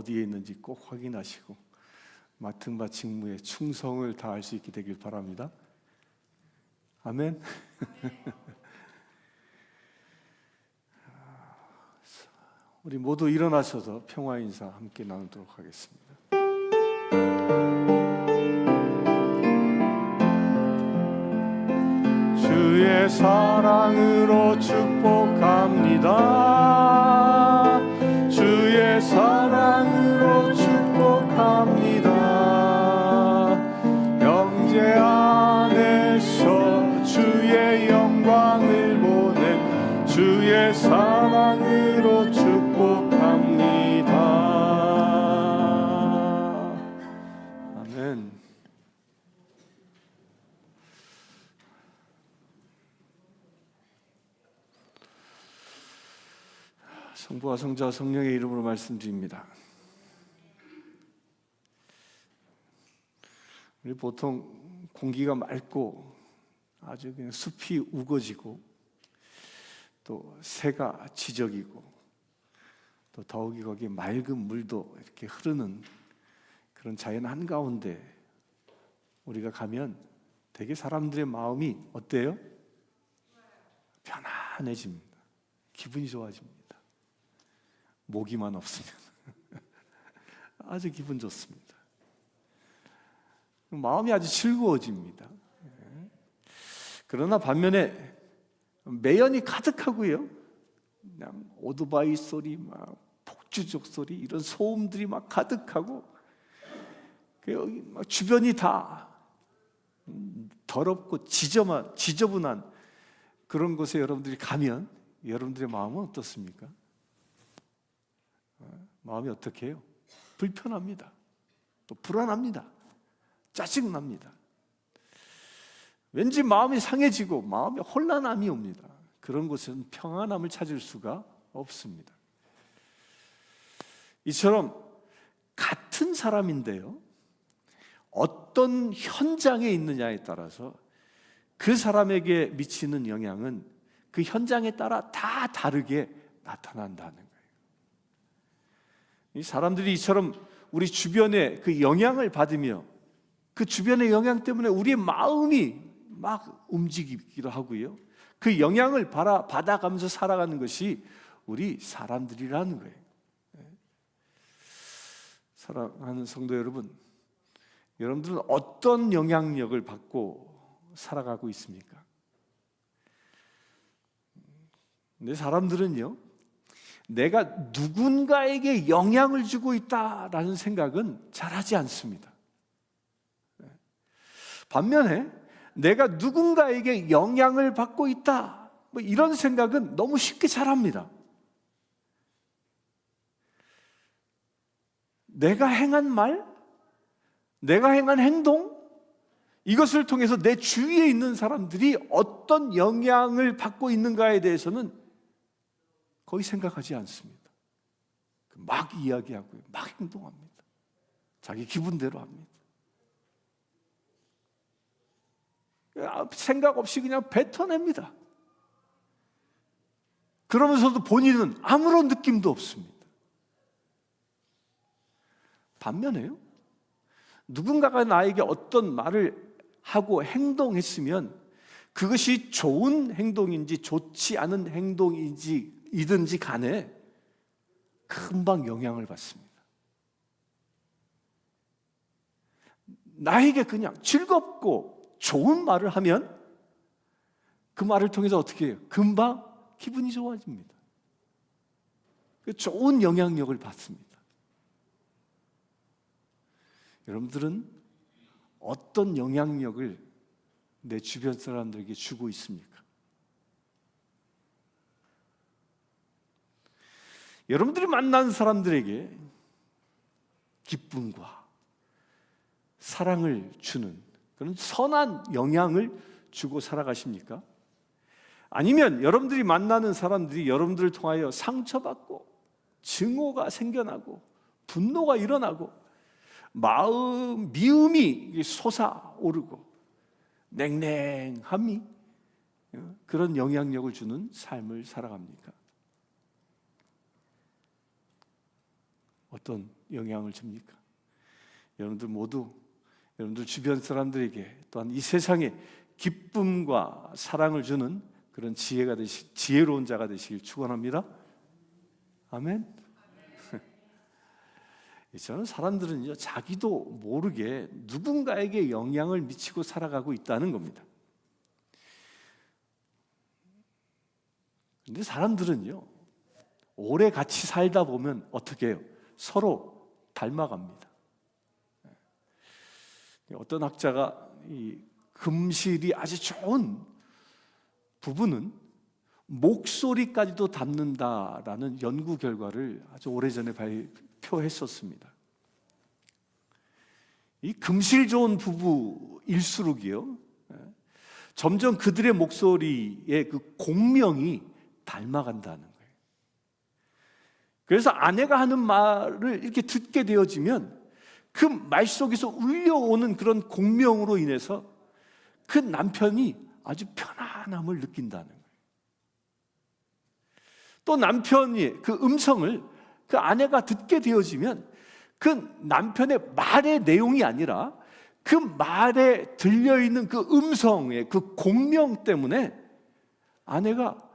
어디에 있는지 꼭 확인하시고 맡은 바 직무에 충성을 다할 수 있게 되길 바랍니다. 아멘. 우리 모두 일어나셔서 평화 인사 함께 나누도록 하겠습니다. 주의 사랑으로 축복합니다. 주의 사랑으로 축복합니다. 영제 안에서 주의 영광을 보내 주의 사랑으로 축복합니다. 아멘. 성부와 성자와 성령의 이름으로 말씀드립니다. 우리 보통 공기가 맑고 아주 그냥 숲이 우거지고 또 새가 지저귀고 또 더욱이 거기에 맑은 물도 이렇게 흐르는 그런 자연 한가운데 우리가 가면 되게 사람들의 마음이 어때요? 편안해집니다. 기분이 좋아집니다. 모기만 없으면 아주 기분 좋습니다. 마음이 아주 즐거워집니다. 그러나 반면에 매연이 가득하고요, 그냥 오토바이 소리, 막 폭주족 소리, 이런 소음들이 막 가득하고 여기 막 주변이 다 더럽고 지저분한 그런 곳에 여러분들이 가면 여러분들의 마음은 어떻습니까? 마음이 어떻게 해요? 불편합니다. 또 불안합니다. 짜증납니다. 왠지 마음이 상해지고 마음에 혼란함이 옵니다. 그런 곳에는 평안함을 찾을 수가 없습니다. 이처럼 같은 사람인데요, 어떤 현장에 있느냐에 따라서 그 사람에게 미치는 영향은 그 현장에 따라 다 다르게 나타난다는 거예요. 이 사람들이 이처럼 우리 주변에 그 영향을 받으며 그 주변의 영향 때문에 우리의 마음이 막 움직이기도 하고요, 그 영향을 받아가면서 살아가는 것이 우리 사람들이라는 거예요. 사랑하는 성도 여러분, 여러분들은 어떤 영향력을 받고 살아가고 있습니까? 근데 사람들은요, 내가 누군가에게 영향을 주고 있다라는 생각은 잘 하지 않습니다. 반면에 내가 누군가에게 영향을 받고 있다, 이런 생각은 너무 쉽게 잘 합니다. 내가 행한 말, 내가 행한 행동, 이것을 통해서 내 주위에 있는 사람들이 어떤 영향을 받고 있는가에 대해서는 거의 생각하지 않습니다. 막 이야기하고요, 막 행동합니다. 자기 기분대로 합니다. 생각 없이 그냥 뱉어냅니다. 그러면서도 본인은 아무런 느낌도 없습니다. 반면에요, 누군가가 나에게 어떤 말을 하고 행동했으면 그것이 좋은 행동인지 좋지 않은 행동이든지 간에 금방 영향을 받습니다. 나에게 그냥 즐겁고 좋은 말을 하면 그 말을 통해서 어떻게 해요? 금방 기분이 좋아집니다. 좋은 영향력을 받습니다. 여러분들은 어떤 영향력을 내 주변 사람들에게 주고 있습니까? 여러분들이 만난 사람들에게 기쁨과 사랑을 주는 그런 선한 영향을 주고 살아가십니까? 아니면 여러분들이 만나는 사람들이 여러분들을 통하여 상처받고 증오가 생겨나고 분노가 일어나고 미움이 솟아오르고 냉랭함이 그런 영향력을 주는 삶을 살아갑니까? 어떤 영향을 줍니까? 여러분들 모두 여러분들 주변 사람들에게 또한 이 세상에 기쁨과 사랑을 주는 그런 지혜로운 자가 되시길 축원합니다. 아멘. 저는 사람들은요, 자기도 모르게 누군가에게 영향을 미치고 살아가고 있다는 겁니다. 근데 사람들은요, 오래 같이 살다 보면 어떻게 해요? 서로 닮아갑니다. 어떤 학자가 이 금실이 아주 좋은 부부는 목소리까지도 닮는다라는 연구 결과를 아주 오래전에 발표했었습니다. 이 금실 좋은 부부일수록이요, 점점 그들의 목소리의 그 공명이 닮아간다는 거예요. 그래서 아내가 하는 말을 이렇게 듣게 되어지면 그 말 속에서 울려오는 그런 공명으로 인해서 그 남편이 아주 편안함을 느낀다는 거예요. 또 남편이 그 음성을 그 아내가 듣게 되어지면 그 남편의 말의 내용이 아니라 그 말에 들려있는 그 음성의 그 공명 때문에 아내가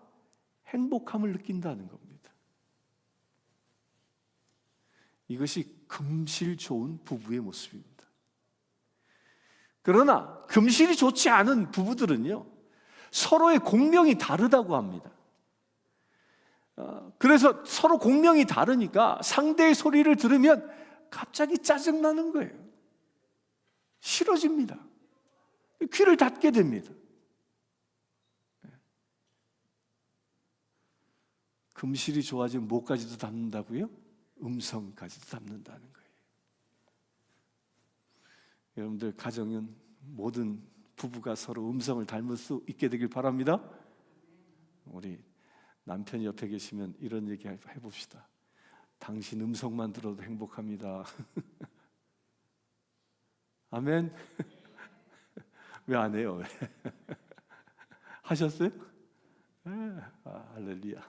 행복함을 느낀다는 겁니다. 이것이 금실 좋은 부부의 모습입니다. 그러나 금실이 좋지 않은 부부들은요, 서로의 공명이 다르다고 합니다. 그래서 서로 공명이 다르니까 상대의 소리를 들으면 갑자기 짜증나는 거예요. 싫어집니다. 귀를 닫게 됩니다. 금실이 좋아지면 뭐까지도 닮는다고요? 음성까지도 닮는다는 거예요. 여러분들 가정은 모든 부부가 서로 음성을 닮을 수 있게 되길 바랍니다. 우리 남편이 옆에 계시면 이런 얘기 해봅시다. 당신 음성만 들어도 행복합니다. 아멘. 왜 안 해요? 하셨어요? 할렐루야.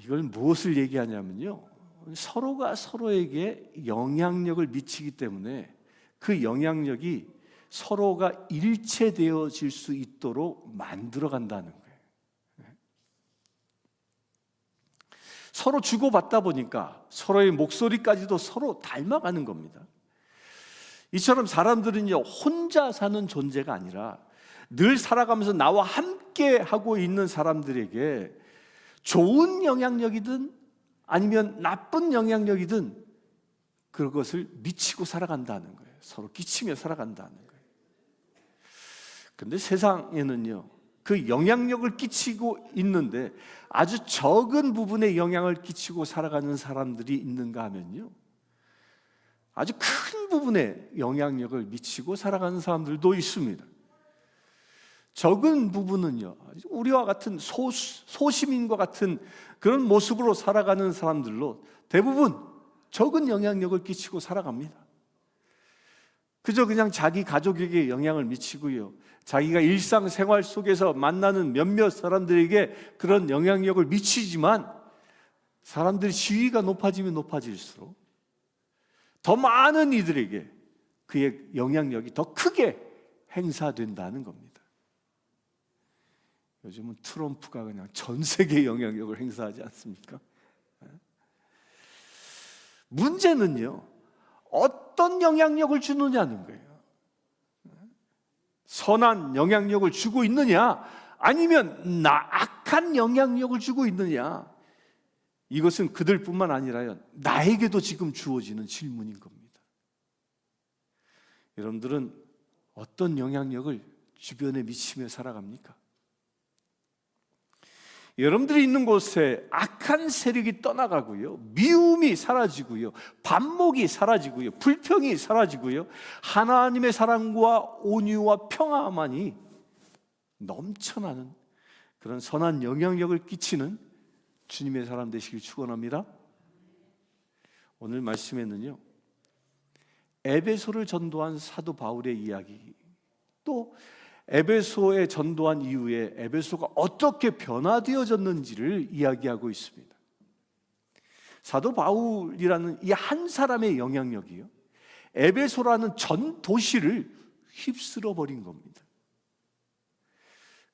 이걸 무엇을 얘기하냐면요, 서로가 서로에게 영향력을 미치기 때문에 그 영향력이 서로가 일체되어질 수 있도록 만들어 간다는 거예요. 서로 주고받다 보니까 서로의 목소리까지도 서로 닮아가는 겁니다. 이처럼 사람들은요, 혼자 사는 존재가 아니라 늘 살아가면서 나와 함께 하고 있는 사람들에게 좋은 영향력이든 아니면 나쁜 영향력이든 그것을 미치고 살아간다는 거예요. 서로 끼치며 살아간다는 거예요. 근데 세상에는요, 그 영향력을 끼치고 있는데 아주 적은 부분에 영향을 끼치고 살아가는 사람들이 있는가 하면요, 아주 큰 부분에 영향력을 미치고 살아가는 사람들도 있습니다. 적은 부분은요, 우리와 같은 소시민과 같은 그런 모습으로 살아가는 사람들로 대부분 적은 영향력을 끼치고 살아갑니다. 그저 그냥 자기 가족에게 영향을 미치고요, 자기가 일상생활 속에서 만나는 몇몇 사람들에게 그런 영향력을 미치지만 사람들의 지위가 높아지면 높아질수록 더 많은 이들에게 그의 영향력이 더 크게 행사된다는 겁니다. 요즘은 트럼프가 그냥 전 세계에 영향력을 행사하지 않습니까? 문제는요, 어떤 영향력을 주느냐는 거예요. 선한 영향력을 주고 있느냐, 아니면 악한 영향력을 주고 있느냐, 이것은 그들뿐만 아니라 나에게도 지금 주어지는 질문인 겁니다. 여러분들은 어떤 영향력을 주변에 미치며 살아갑니까? 여러분들이 있는 곳에 악한 세력이 떠나가고요, 미움이 사라지고요, 반목이 사라지고요, 불평이 사라지고요, 하나님의 사랑과 온유와 평화만이 넘쳐나는 그런 선한 영향력을 끼치는 주님의 사람 되시길 축원합니다. 오늘 말씀에는요, 에베소를 전도한 사도 바울의 이야기, 또 에베소에 전도한 이후에 에베소가 어떻게 변화되어졌는지를 이야기하고 있습니다. 사도 바울이라는 이 한 사람의 영향력이요, 에베소라는 전 도시를 휩쓸어 버린 겁니다.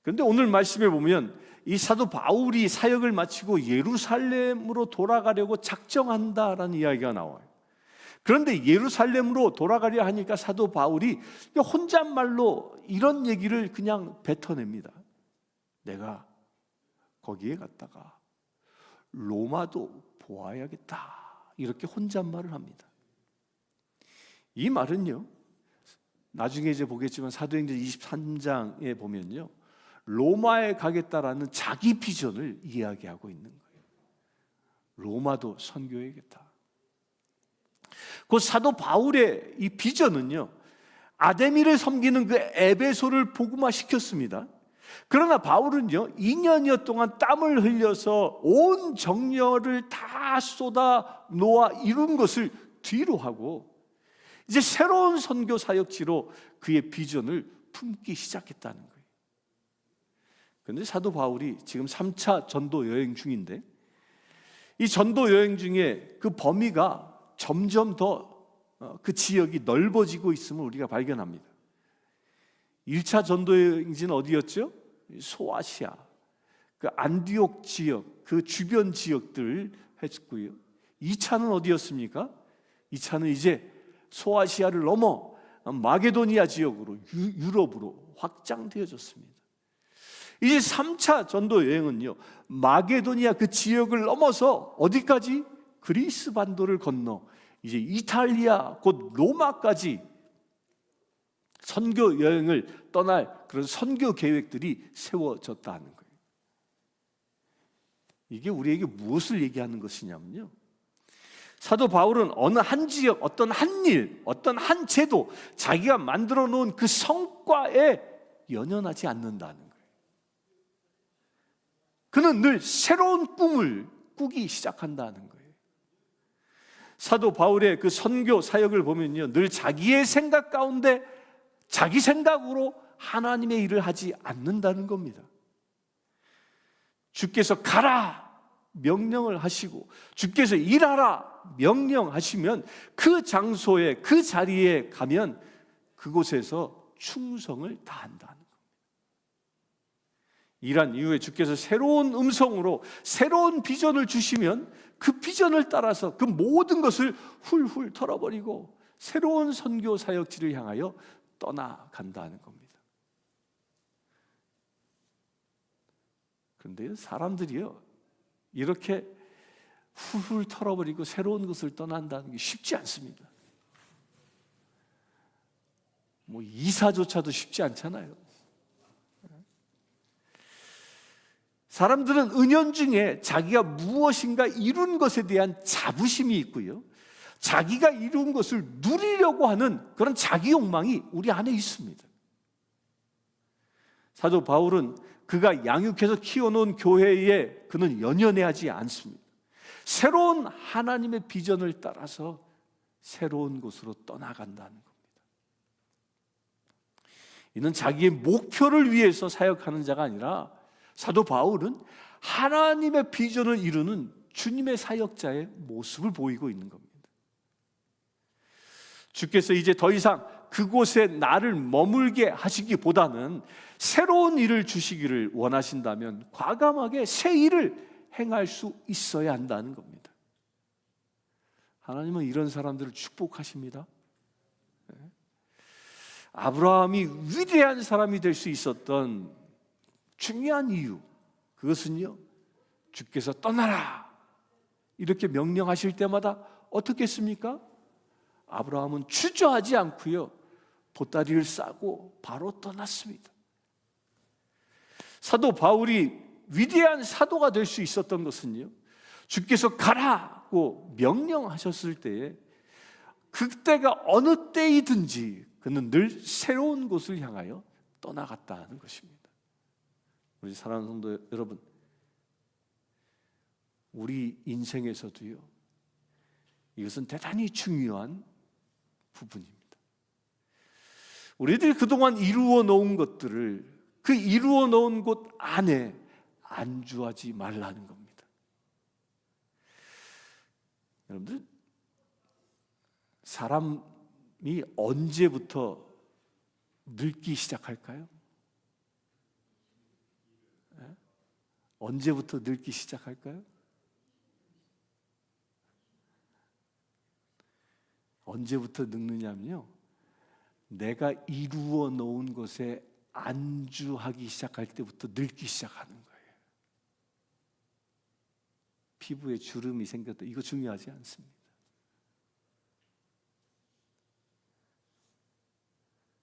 그런데 오늘 말씀에 보면 이 사도 바울이 사역을 마치고 예루살렘으로 돌아가려고 작정한다라는 이야기가 나와요. 그런데 예루살렘으로 돌아가려 하니까 사도 바울이 혼잣말로 이런 얘기를 그냥 뱉어냅니다. 내가 거기에 갔다가 로마도 보아야겠다, 이렇게 혼잣말을 합니다. 이 말은요, 나중에 이제 보겠지만 사도행전 23장에 보면요, 로마에 가겠다라는 자기 비전을 이야기하고 있는 거예요. 로마도 선교해야겠다. 그 사도 바울의 이 비전은요, 아데미를 섬기는 그 에베소를 복음화시켰습니다. 그러나 바울은요, 2년여 동안 땀을 흘려서 온 정열을 다 쏟아 놓아 이룬 것을 뒤로 하고 이제 새로운 선교 사역지로 그의 비전을 품기 시작했다는 거예요. 그런데 사도 바울이 지금 3차 전도 여행 중인데, 이 전도 여행 중에 그 범위가 점점 더 그 지역이 넓어지고 있음을 우리가 발견합니다. 1차 전도 여행지는 어디였죠? 소아시아, 그 안디옥 지역, 그 주변 지역들 했고요. 2차는 어디였습니까? 2차는 이제 소아시아를 넘어 마게도니아 지역으로, 유럽으로 확장되어졌습니다. 이제 3차 전도 여행은요, 마게도니아 그 지역을 넘어서 어디까지? 그리스 반도를 건너 이제 이탈리아 곧 로마까지 선교 여행을 떠날 그런 선교 계획들이 세워졌다는 거예요. 이게 우리에게 무엇을 얘기하는 것이냐면요, 사도 바울은 어느 한 지역, 어떤 한 일, 어떤 한 제도, 자기가 만들어 놓은 그 성과에 연연하지 않는다는 거예요. 그는 늘 새로운 꿈을 꾸기 시작한다는 거예요. 사도 바울의 그 선교 사역을 보면요, 늘 자기의 생각 가운데 자기 생각으로 하나님의 일을 하지 않는다는 겁니다. 주께서 가라 명령을 하시고 주께서 일하라 명령하시면 그 장소에, 그 자리에 가면 그곳에서 충성을 다한다는 겁니다. 일한 이후에 주께서 새로운 음성으로 새로운 비전을 주시면 그 비전을 따라서 그 모든 것을 훌훌 털어버리고 새로운 선교 사역지를 향하여 떠나간다는 겁니다. 그런데 사람들이요, 이렇게 훌훌 털어버리고 새로운 것을 떠난다는 게 쉽지 않습니다. 뭐 이사조차도 쉽지 않잖아요. 사람들은 은연중에 자기가 무엇인가 이룬 것에 대한 자부심이 있고요, 자기가 이룬 것을 누리려고 하는 그런 자기 욕망이 우리 안에 있습니다. 사도 바울은 그가 양육해서 키워놓은 교회에 그는 연연해하지 않습니다. 새로운 하나님의 비전을 따라서 새로운 곳으로 떠나간다는 겁니다. 이는 자기의 목표를 위해서 사역하는 자가 아니라 사도 바울은 하나님의 비전을 이루는 주님의 사역자의 모습을 보이고 있는 겁니다. 주께서 이제 더 이상 그곳에 나를 머물게 하시기보다는 새로운 일을 주시기를 원하신다면 과감하게 새 일을 행할 수 있어야 한다는 겁니다. 하나님은 이런 사람들을 축복하십니다. 아브라함이 위대한 사람이 될 수 있었던 중요한 이유, 그것은요, 주께서 떠나라 이렇게 명령하실 때마다 어떻게 했습니까? 아브라함은 주저하지 않고요, 보따리를 싸고 바로 떠났습니다. 사도 바울이 위대한 사도가 될 수 있었던 것은요, 주께서 가라고 명령하셨을 때에 그때가 어느 때이든지 그는 늘 새로운 곳을 향하여 떠나갔다는 것입니다. 우리 사랑하는 성도 여러분, 우리 인생에서도요, 이것은 대단히 중요한 부분입니다. 우리들이 그동안 이루어 놓은 것들을 그 이루어 놓은 곳 안에 안주하지 말라는 겁니다. 여러분들, 사람이 언제부터 늙기 시작할까요? 언제부터 늙기 시작할까요? 언제부터 늙느냐면요, 내가 이루어 놓은 것에 안주하기 시작할 때부터 늙기 시작하는 거예요. 피부에 주름이 생겼다, 이거 중요하지 않습니다.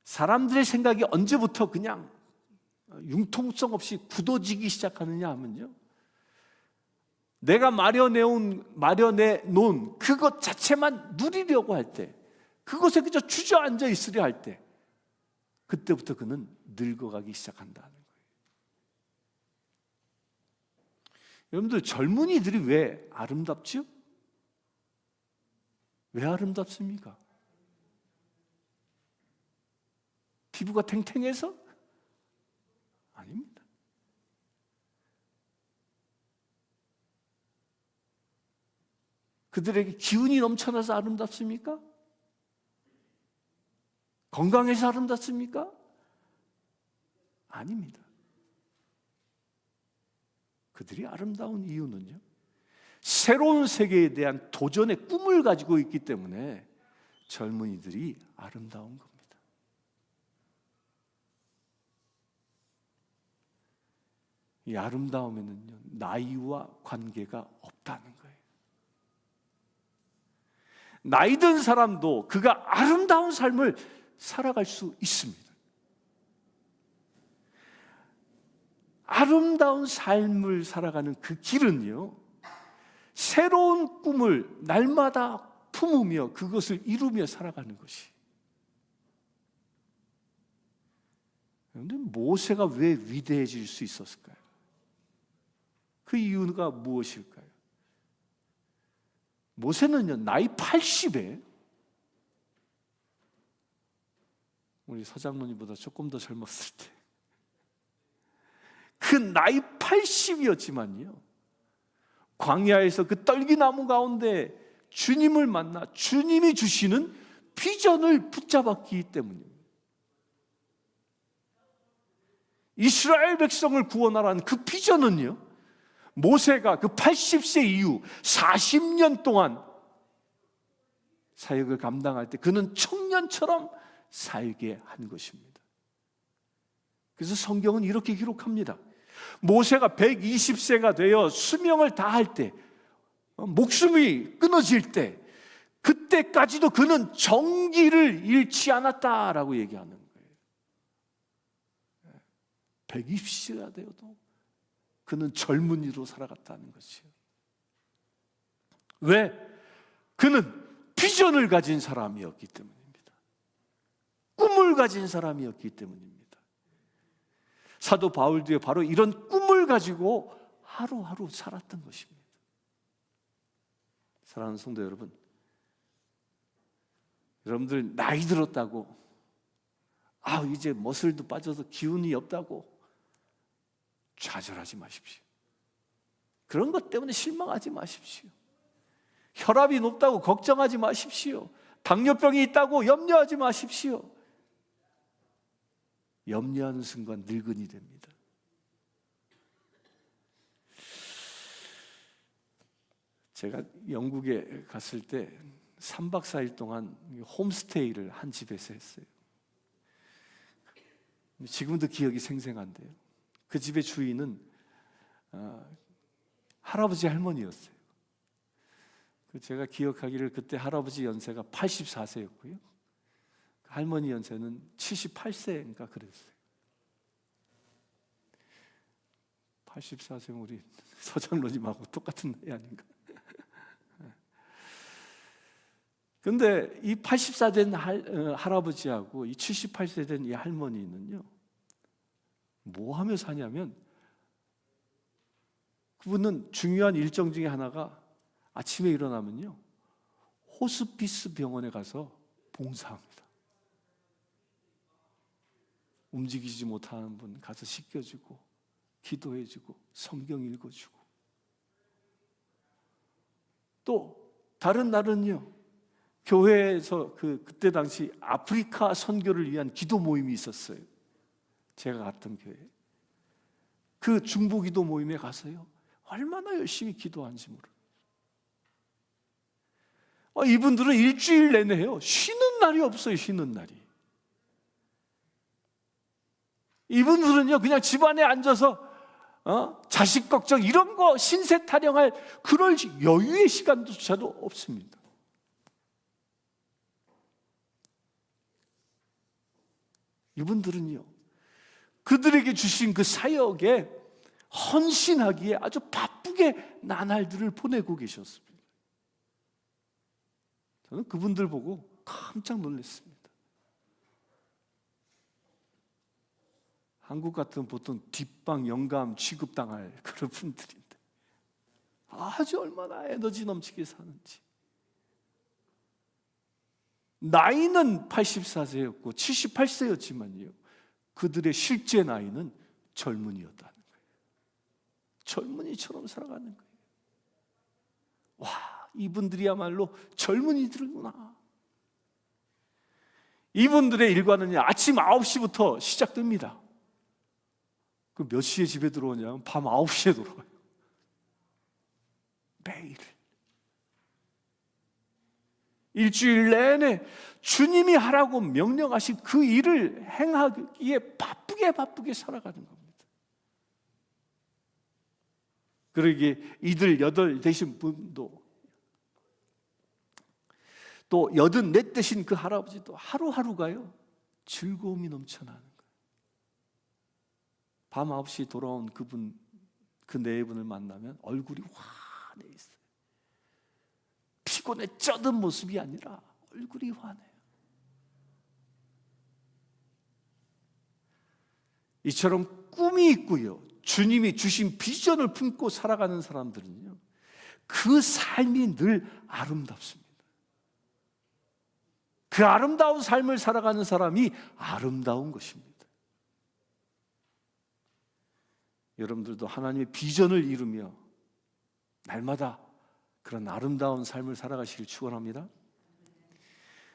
사람들의 생각이 언제부터 그냥 융통성 없이 굳어지기 시작하느냐 하면요, 내가 마련해 놓은 그것 자체만 누리려고 할 때, 그것에 그저 주저앉아 있으려 할 때, 그때부터 그는 늙어가기 시작한다는 거예요. 여러분들, 젊은이들이 왜 아름답죠? 왜 아름답습니까? 피부가 탱탱해서? 아닙니다. 그들에게 기운이 넘쳐나서 아름답습니까? 건강해서 아름답습니까? 아닙니다. 그들이 아름다운 이유는요, 새로운 세계에 대한 도전의 꿈을 가지고 있기 때문에 젊은이들이 아름다운 겁니다. 이 아름다움에는요, 나이와 관계가 없다는 거예요. 나이 든 사람도 그가 아름다운 삶을 살아갈 수 있습니다. 아름다운 삶을 살아가는 그 길은요, 새로운 꿈을 날마다 품으며 그것을 이루며 살아가는 것이. 그런데 모세가 왜 위대해질 수 있었을까요? 그 이유가 무엇일까요? 모세는요, 나이 80에, 우리 서장로님보다 조금 더 젊었을 때, 그 나이 80이었지만요, 광야에서 그 떨기나무 가운데 주님을 만나 주님이 주시는 비전을 붙잡았기 때문입니다. 이스라엘 백성을 구원하라는 그 비전은요, 모세가 그 80세 이후 40년 동안 사역을 감당할 때 그는 청년처럼 살게 한 것입니다. 그래서 성경은 이렇게 기록합니다. 모세가 120세가 되어 수명을 다할 때, 목숨이 끊어질 때, 그때까지도 그는 정기를 잃지 않았다라고 얘기하는 거예요. 120세가 되어도 그는 젊은이로 살아갔다는 것이요. 왜? 그는 비전을 가진 사람이었기 때문입니다. 꿈을 가진 사람이었기 때문입니다. 사도 바울도 바로 이런 꿈을 가지고 하루하루 살았던 것입니다. 사랑하는 성도 여러분, 여러분들 나이 들었다고, 이제 머슬도 빠져서 기운이 없다고 좌절하지 마십시오. 그런 것 때문에 실망하지 마십시오. 혈압이 높다고 걱정하지 마십시오. 당뇨병이 있다고 염려하지 마십시오. 염려하는 순간 늙은이 됩니다. 제가 영국에 갔을 때 3박 4일 동안 홈스테이를 한 집에서 했어요. 지금도 기억이 생생한데요, 그 집의 주인은 할아버지 할머니였어요. 제가 기억하기를 그때 할아버지 연세가 84세였고요 할머니 연세는 78세인가 그랬어요. 84세면 우리 서장로님하고 똑같은 나이 아닌가? 근데 이 84 된 할아버지하고 이 78세 된 이 할머니는요, 뭐 하며 사냐면, 그분은 중요한 일정 중에 하나가 아침에 일어나면요, 호스피스 병원에 가서 봉사합니다. 움직이지 못하는 분 가서 씻겨주고 기도해주고 성경 읽어주고, 또 다른 날은요, 교회에서 그때 당시 아프리카 선교를 위한 기도 모임이 있었어요. 제가 갔던 교회. 그 중보 기도 모임에 가서요, 얼마나 열심히 기도하는지 모르. 이분들은 일주일 내내요, 쉬는 날이 없어요. 쉬는 날이. 이분들은요, 그냥 집안에 앉아서 자식 걱정 이런 거 신세 타령할 그럴 여유의 시간조차도 없습니다. 이분들은요, 그들에게 주신 그 사역에 헌신하기에 아주 바쁘게 나날들을 보내고 계셨습니다. 저는 그분들 보고 깜짝 놀랐습니다. 한국 같은 보통 뒷방 영감 취급당할 그런 분들인데 아주 얼마나 에너지 넘치게 사는지. 나이는 84세였고 78세였지만요, 그들의 실제 나이는 젊은이였다는 거예요. 젊은이처럼 살아가는 거예요. 와, 이분들이야말로 젊은이들이구나. 이분들의 일과는 아침 9시부터 시작됩니다. 그 몇 시에 집에 들어오냐면 밤 9시에 들어와요. 매일. 일주일 내내 주님이 하라고 명령하신 그 일을 행하기에 바쁘게 살아가는 겁니다. 그러기에 이들 8 되신 분도 또 84 되신 그 할아버지도 하루하루가요, 즐거움이 넘쳐나는 거예요. 밤 9시 돌아온 그분, 그 네 분을 만나면 얼굴이 환해 있어요. 피곤에 쩌든 모습이 아니라 얼굴이 환해요. 이처럼 꿈이 있고요, 주님이 주신 비전을 품고 살아가는 사람들은요, 그 삶이 늘 아름답습니다. 그 아름다운 삶을 살아가는 사람이 아름다운 것입니다. 여러분들도 하나님의 비전을 이루며 날마다 그런 아름다운 삶을 살아가시길 축원합니다.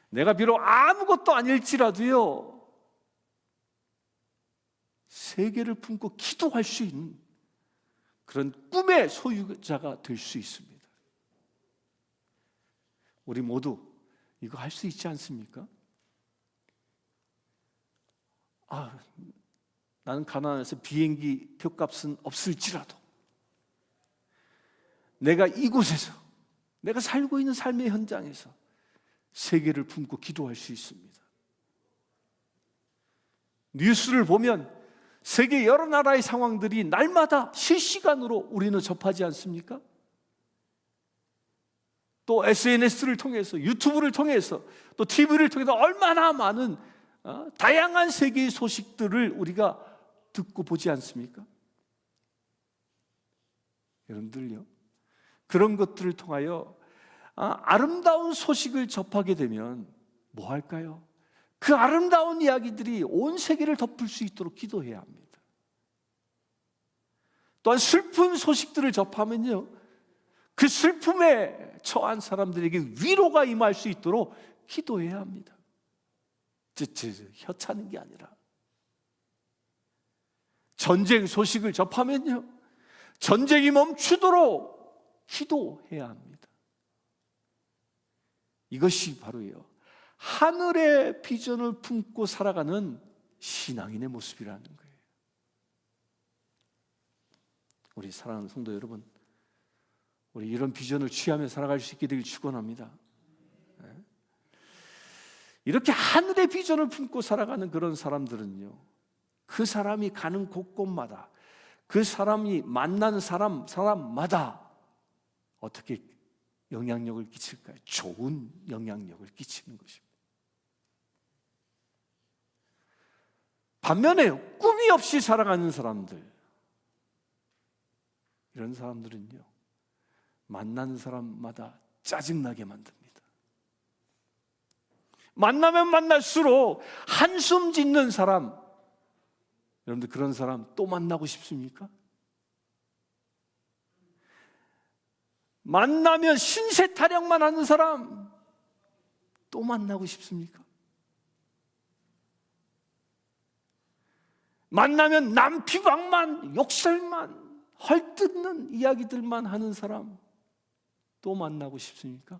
내가 비록 아무것도 아닐지라도요, 세계를 품고 기도할 수 있는 그런 꿈의 소유자가 될 수 있습니다. 우리 모두 이거 할 수 있지 않습니까? 나는 가난해서 비행기 표값은 없을지라도 내가 이곳에서, 내가 살고 있는 삶의 현장에서 세계를 품고 기도할 수 있습니다. 뉴스를 보면 세계 여러 나라의 상황들이 날마다 실시간으로 우리는 접하지 않습니까? 또 SNS를 통해서, 유튜브를 통해서, 또 TV를 통해서 얼마나 많은 다양한 세계의 소식들을 우리가 듣고 보지 않습니까? 여러분들요, 그런 것들을 통하여 아름다운 소식을 접하게 되면 뭐 할까요? 그 아름다운 이야기들이 온 세계를 덮을 수 있도록 기도해야 합니다. 또한 슬픈 소식들을 접하면요, 그 슬픔에 처한 사람들에게 위로가 임할 수 있도록 기도해야 합니다. 혀차는 게 아니라. 전쟁 소식을 접하면요, 전쟁이 멈추도록 기도해야 합니다. 이것이 바로요, 하늘의 비전을 품고 살아가는 신앙인의 모습이라는 거예요. 우리 사랑하는 성도 여러분, 우리 이런 비전을 취하며 살아갈 수 있게 되길 축원합니다. 이렇게 하늘의 비전을 품고 살아가는 그런 사람들은요, 그 사람이 가는 곳곳마다, 그 사람이 만나는 사람마다 어떻게 영향력을 끼칠까요? 좋은 영향력을 끼치는 것입니다. 반면에 꿈이 없이 살아가는 사람들, 이런 사람들은요, 만나는 사람마다 짜증나게 만듭니다. 만나면 만날수록 한숨 짓는 사람, 여러분들 그런 사람 또 만나고 싶습니까? 만나면 신세 타령만 하는 사람 또 만나고 싶습니까? 만나면 남 비방만, 욕설만, 헐뜯는 이야기들만 하는 사람 또 만나고 싶습니까?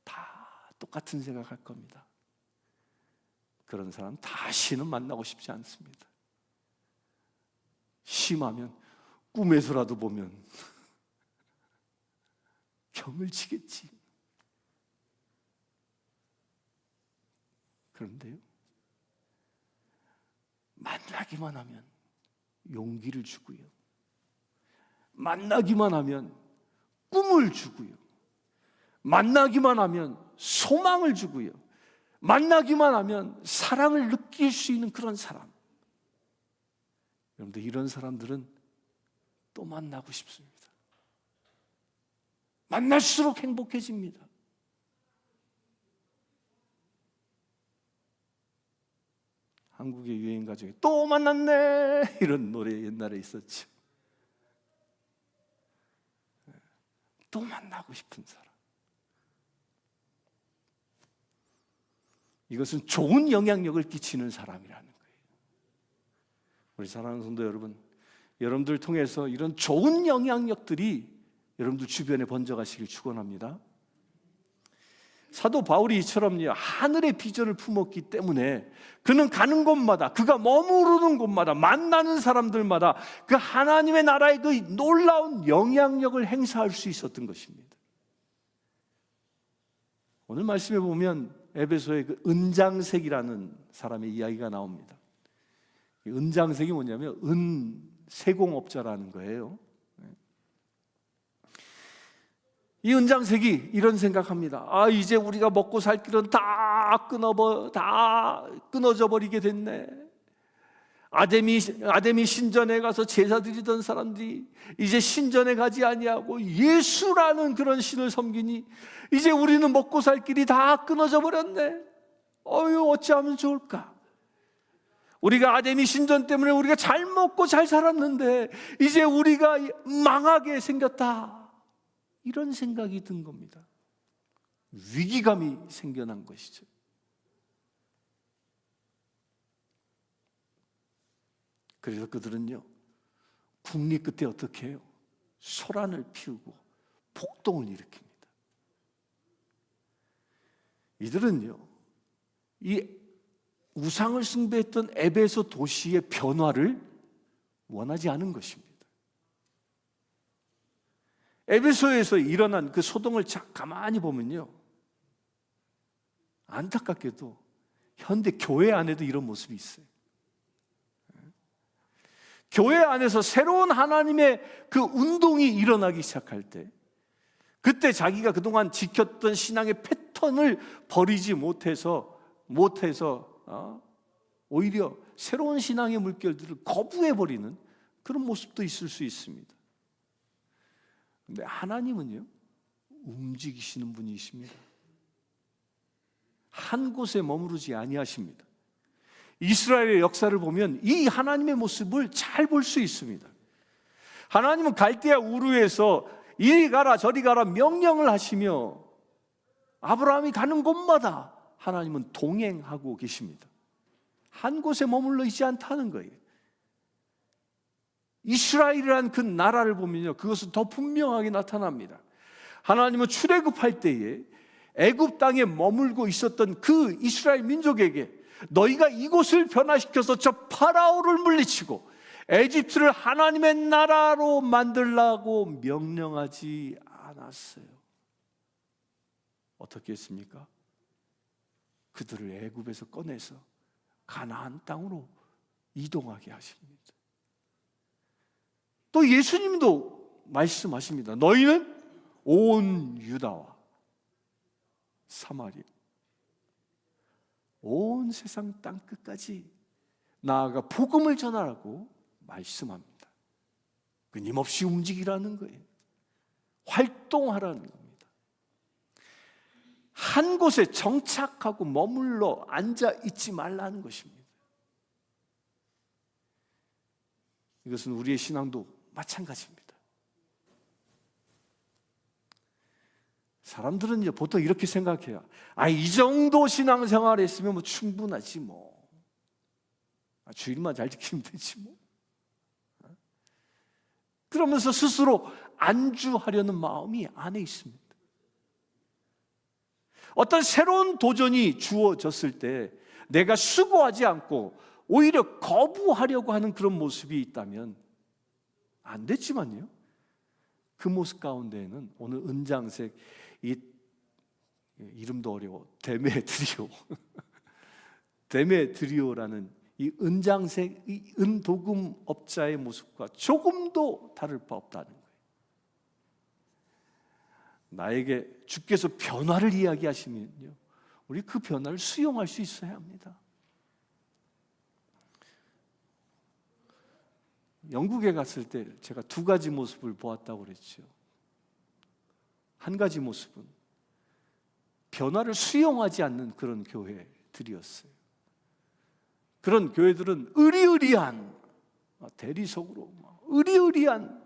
다 똑같은 생각할 겁니다. 그런 사람 다시는 만나고 싶지 않습니다. 심하면 꿈에서라도 보면 병을 치겠지. 그런데요, 만나기만 하면 용기를 주고요, 만나기만 하면 꿈을 주고요, 만나기만 하면 소망을 주고요, 만나기만 하면 사랑을 느낄 수 있는 그런 사람. 여러분들, 이런 사람들은 또 만나고 싶습니다. 만날수록 행복해집니다. 한국의 유행가 중에 또 만났네 이런 노래 옛날에 있었죠. 또 만나고 싶은 사람. 이것은 좋은 영향력을 끼치는 사람이라는 거예요. 우리 사랑하는 성도 여러분, 여러분들 통해서 이런 좋은 영향력들이 여러분들 주변에 번져가시길 축원합니다. 사도 바울이 이처럼 하늘의 비전을 품었기 때문에 그는 가는 곳마다, 그가 머무르는 곳마다, 만나는 사람들마다 그 하나님의 나라의 그 놀라운 영향력을 행사할 수 있었던 것입니다. 오늘 말씀에 보면 에베소의 그 은장색이라는 사람의 이야기가 나옵니다. 은장색이 뭐냐면 은세공업자라는 거예요. 이 은장색이 이런 생각합니다. 이제 우리가 먹고 살 길은 다 끊어져 버리게 됐네. 아데미 신전에 가서 제사 드리던 사람들이 이제 신전에 가지 아니하고 예수라는 그런 신을 섬기니 이제 우리는 먹고 살 길이 다 끊어져 버렸네. 어찌하면 좋을까? 우리가 아데미 신전 때문에 우리가 잘 먹고 잘 살았는데 이제 우리가 망하게 생겼다. 이런 생각이 든 겁니다. 위기감이 생겨난 것이죠. 그래서 그들은요, 국리 끝에 어떻게 해요? 소란을 피우고 폭동을 일으킵니다. 이들은요, 이 우상을 숭배했던 에베소 도시의 변화를 원하지 않은 것입니다. 에베소에서 일어난 그 소동을 가만히 보면요, 안타깝게도 현대 교회 안에도 이런 모습이 있어요. 교회 안에서 새로운 하나님의 그 운동이 일어나기 시작할 때, 그때 자기가 그동안 지켰던 신앙의 패턴을 버리지 못해서 오히려 새로운 신앙의 물결들을 거부해버리는 그런 모습도 있을 수 있습니다. 그런데 하나님은요, 움직이시는 분이십니다. 한 곳에 머무르지 아니하십니다. 이스라엘의 역사를 보면 이 하나님의 모습을 잘 볼 수 있습니다. 하나님은 갈대아 우르에서 이리 가라 저리 가라 명령을 하시며 아브라함이 가는 곳마다 하나님은 동행하고 계십니다. 한 곳에 머물러 있지 않다는 거예요. 이스라엘이라는 그 나라를 보면요, 그것은 더 분명하게 나타납니다. 하나님은 출애굽할 때에 애굽 땅에 머물고 있었던 그 이스라엘 민족에게 너희가 이곳을 변화시켜서 저 파라오를 물리치고 에집트를 하나님의 나라로 만들라고 명령하지 않았어요. 어떻게 했습니까? 그들을 애굽에서 꺼내서 가나안 땅으로 이동하게 하십니다. 또 예수님도 말씀하십니다. 너희는 온 유다와 사마리아, 온 세상 땅 끝까지 나아가 복음을 전하라고 말씀합니다. 끊임없이 움직이라는 거예요. 활동하라는 겁니다. 한 곳에 정착하고 머물러 앉아 있지 말라는 것입니다. 이것은 우리의 신앙도 마찬가지입니다. 사람들은 이제 보통 이렇게 생각해요. 이 정도 신앙생활 했으면 뭐 충분하지 뭐. 주일만 잘 지키면 되지 뭐. 그러면서 스스로 안주하려는 마음이 안에 있습니다. 어떤 새로운 도전이 주어졌을 때 내가 수고하지 않고 오히려 거부하려고 하는 그런 모습이 있다면 안 됐지만요, 그 모습 가운데에는 오늘 은장색, 이 이름도 어려워, 데메트리오 데메트리오라는 이 은장색, 이 은도금 업자의 모습과 조금도 다를 바 없다는 거예요. 나에게 주께서 변화를 이야기하시면요, 우리 그 변화를 수용할 수 있어야 합니다. 영국에 갔을 때 제가 두 가지 모습을 보았다고 그랬죠. 한 가지 모습은 변화를 수용하지 않는 그런 교회들이었어요. 그런 교회들은 의리의리한, 대리석으로 의리의리한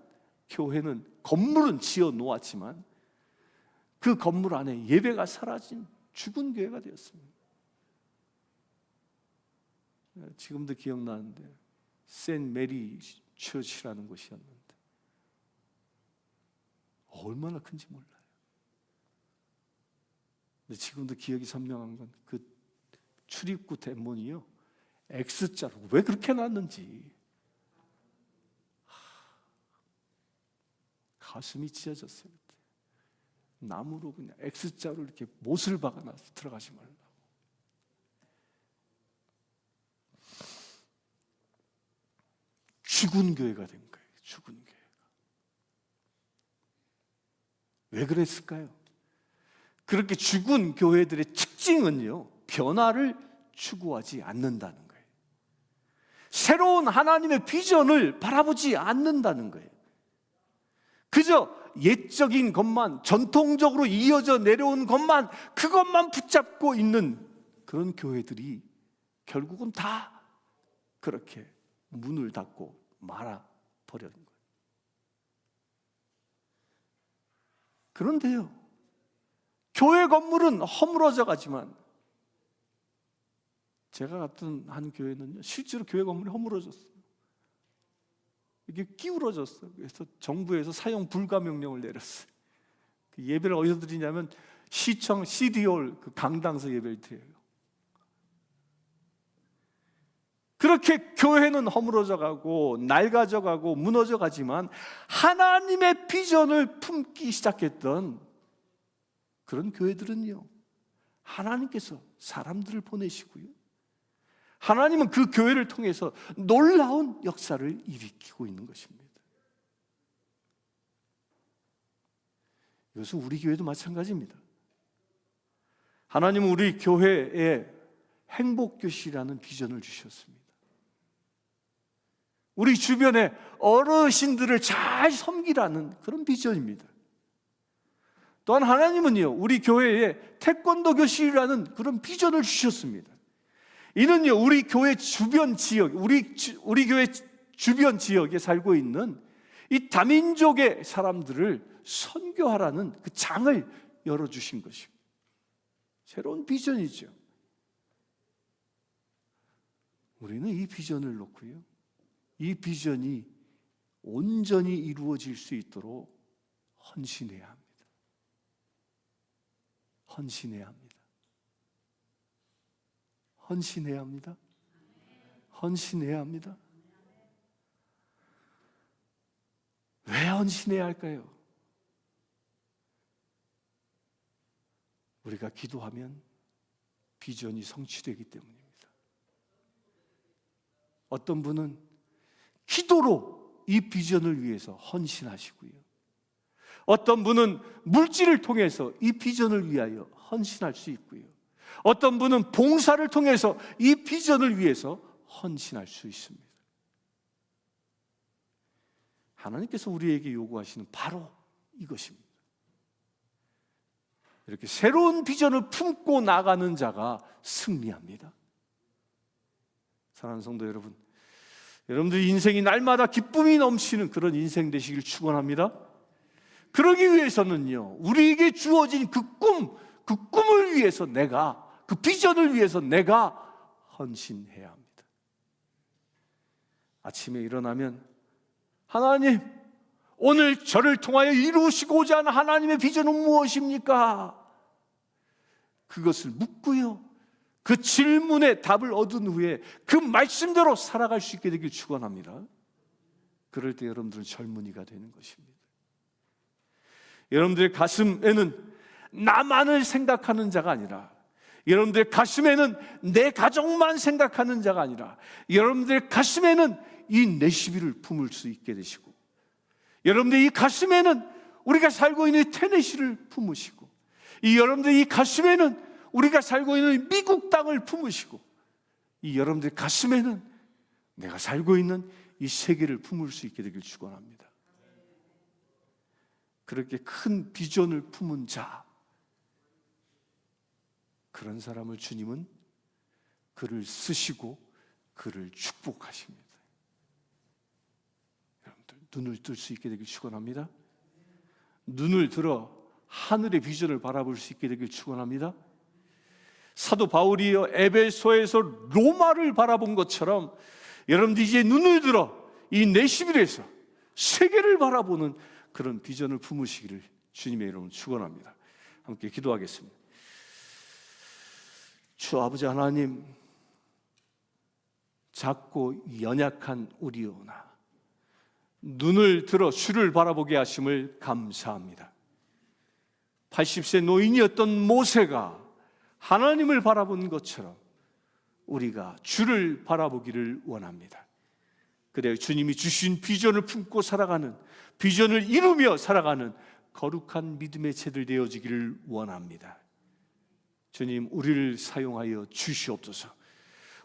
교회는, 건물은 지어 놓았지만 그 건물 안에 예배가 사라진 죽은 교회가 되었습니다. 지금도 기억나는데 센 메리 처치라는 곳이었는데 얼마나 큰지 몰라요. 근데 지금도 기억이 선명한 건 그 출입구 대문이요, X자로 왜 그렇게 놨는지 가슴이 찢어졌어요. 나무로 그냥 X자로 이렇게 못을 박아놔서 들어가지 말라고. 죽은 교회가 된 거예요. 죽은 교회가. 왜 그랬을까요? 그렇게 죽은 교회들의 특징은요, 변화를 추구하지 않는다는 거예요. 새로운 하나님의 비전을 바라보지 않는다는 거예요. 그저 옛적인 것만, 전통적으로 이어져 내려온 것만, 그것만 붙잡고 있는 그런 교회들이 결국은 다 그렇게 문을 닫고 말아버리는 거예요. 그런데요, 교회 건물은 허물어져 가지만, 제가 갔던 한 교회는요, 실제로 교회 건물이 허물어졌어요. 이게 기울어졌어요. 그래서 정부에서 사용 불가 명령을 내렸어요. 그 예배를 어디서 드리냐면 시청 시디홀 그 강당에서 예배를 드려요. 그렇게 교회는 허물어져 가고 낡아져 가고 무너져 가지만 하나님의 비전을 품기 시작했던 그런 교회들은요, 하나님께서 사람들을 보내시고요, 하나님은 그 교회를 통해서 놀라운 역사를 일으키고 있는 것입니다. 이것은 우리 교회도 마찬가지입니다. 하나님은 우리 교회에 행복교실이라는 비전을 주셨습니다. 우리 주변에 어르신들을 잘 섬기라는 그런 비전입니다. 또한 하나님은요, 우리 교회에 태권도 교실이라는 그런 비전을 주셨습니다. 이는요, 우리 교회 주변 지역, 우리 교회 주변 지역에 살고 있는 이 다민족의 사람들을 선교하라는 그 장을 열어주신 것입니다. 새로운 비전이죠. 우리는 이 비전을 놓고요, 이 비전이 온전히 이루어질 수 있도록 헌신해야 합니다. 헌신해야 합니다. 헌신해야 합니다. 헌신해야 합니다. 왜 헌신해야 할까요? 우리가 기도하면 비전이 성취되기 때문입니다. 어떤 분은 기도로 이 비전을 위해서 헌신하시고요, 어떤 분은 물질을 통해서 이 비전을 위하여 헌신할 수 있고요, 어떤 분은 봉사를 통해서 이 비전을 위해서 헌신할 수 있습니다. 하나님께서 우리에게 요구하시는 바로 이것입니다. 이렇게 새로운 비전을 품고 나가는 자가 승리합니다. 사랑하는 성도 여러분, 여러분들 인생이 날마다 기쁨이 넘치는 그런 인생 되시길 축원합니다. 그러기 위해서는요, 우리에게 주어진 그 꿈을 위해서 그 비전을 위해서 내가 헌신해야 합니다. 아침에 일어나면 하나님, 오늘 저를 통하여 이루시고자 하는 하나님의 비전은 무엇입니까? 그것을 묻고요, 그 질문에 답을 얻은 후에 그 말씀대로 살아갈 수 있게 되길 축원합니다. 그럴 때 여러분들은 젊은이가 되는 것입니다. 여러분들의 가슴에는 나만을 생각하는 자가 아니라, 여러분들의 가슴에는 내 가족만 생각하는 자가 아니라, 여러분들의 가슴에는 이 내시비를 품을 수 있게 되시고, 여러분들의 이 가슴에는 우리가 살고 있는 테네시를 품으시고, 여러분들의 이 가슴에는 우리가 살고 있는 미국 땅을 품으시고, 이 여러분들의 가슴에는 내가 살고 있는 이 세계를 품을 수 있게 되길 축원합니다. 그렇게 큰 비전을 품은 자, 그런 사람을 주님은 그를 쓰시고 그를 축복하십니다. 여러분들 눈을 뜰 수 있게 되길 축원합니다. 눈을 들어 하늘의 비전을 바라볼 수 있게 되길 축원합니다. 사도 바울이요, 에베소에서 로마를 바라본 것처럼 여러분들 이제 눈을 들어 이 내시빌에서 세계를 바라보는 그런 비전을 품으시기를 주님의 이름으로 축원합니다. 함께 기도하겠습니다. 주 아버지 하나님, 작고 연약한 우리오나 눈을 들어 주를 바라보게 하심을 감사합니다. 80세 노인이었던 모세가 하나님을 바라본 것처럼 우리가 주를 바라보기를 원합니다. 그래야 주님이 주신 비전을 품고 살아가는, 비전을 이루며 살아가는 거룩한 믿음의 채들 되어지기를 원합니다. 주님, 우리를 사용하여 주시옵소서.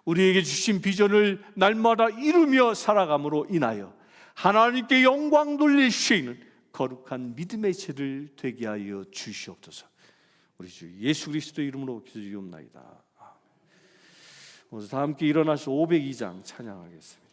우리에게 주신 비전을 날마다 이루며 살아감으로 인하여 하나님께 영광 돌릴 수 있는 거룩한 믿음의 채들 되게 하여 주시옵소서. 우리 주 예수 그리스도 이름으로 기도드리옵나이다. 오늘 다 함께 일어나서 502장 찬양하겠습니다.